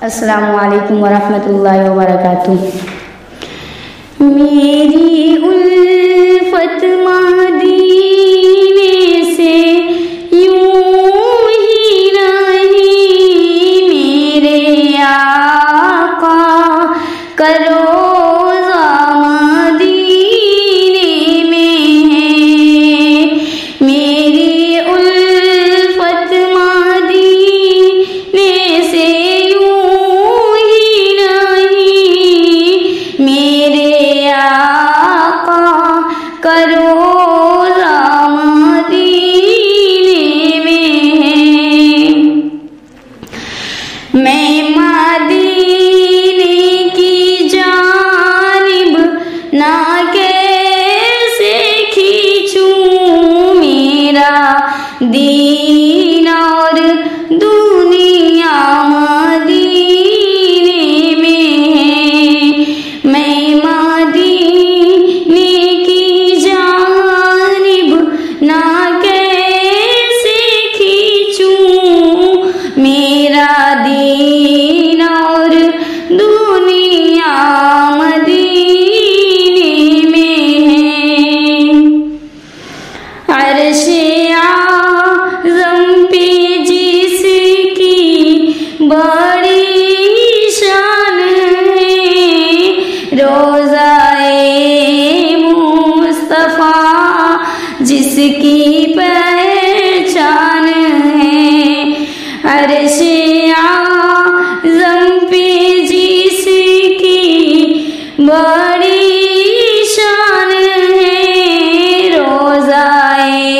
अस्सलामु अलैकुम वरहमतुल्लाहि वबरकातुह। मेरी उल्फत मदीने से यूं ही नहीं, मेरे आका का रोज़ा मदीने में है। मेरी उल्फत मदीने से का रोज़ा मदीने में है। मैं मदीने की जानिब ना कैसे खींचूं, मेरा दीन और दुनिया मदीने में है। मैं ना कैसे खींचूं, मेरा दीन और दुनिया मदीने में है। अर्शे आज़म पे जिसकी बड़ी शान है, रोज़ाए मुस्तफ़ा जिसकी पहचान है। अर्शे आज़म पे जिसकी बड़ी शान है, रोज़ाए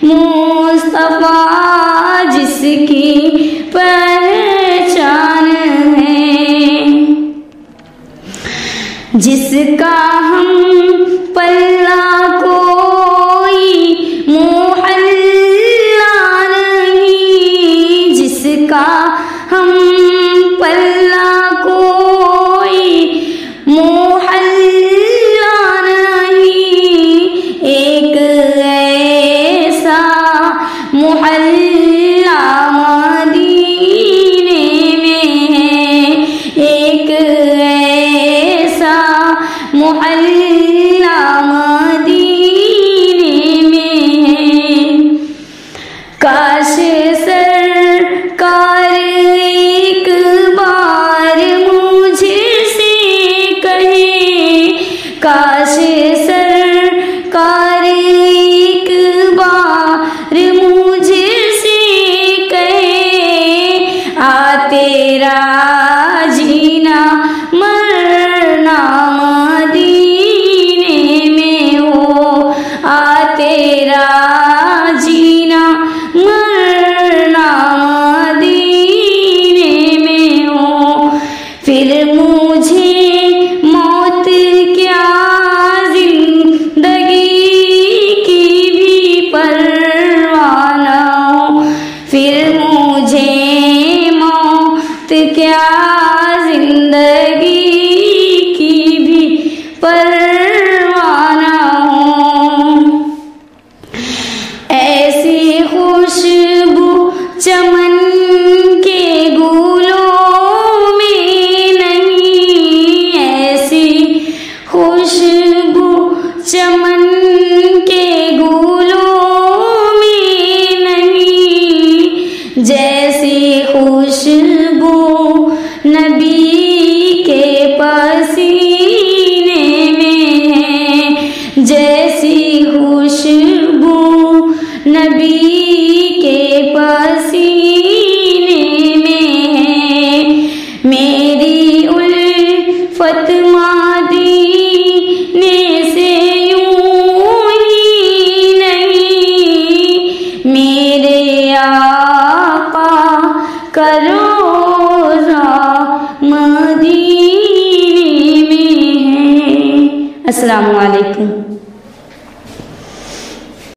मुस्तफ़ा जिसकी पहचान है। जिसका हम पल्ला हम पल्ला कोई मोहल्ला नहीं, एक ऐसा मोहल्ला मदीने में है। एक ऐसा मोहल्ला मदीने में है। काश सरकार एक बार मुझसे कहे, काश सरकार एक बार मुझसे कहे, आ तेरा जीना मरना मदीने में हो, आ तेरा जीना मरना मदीने में हो। फिर मुझे मौत क्या जिंदगी की भी परवाह न हो, फिर मुझे मौत क्या जिंदगी की भी परवाह न हो। ऐसी खुशबू चमन के गुलों में नहीं, ऐसी खुशबू चमन के गुलों में नहीं, जैसी खुशबू नबी के पसीने में है, जैसी खुशबू नबी के पसीने में है। मेरी उल्फत मदीने से यूं ही नहीं, मेरे आका का रोज़ा मदीने में है। अस्सलामु अलैकुम।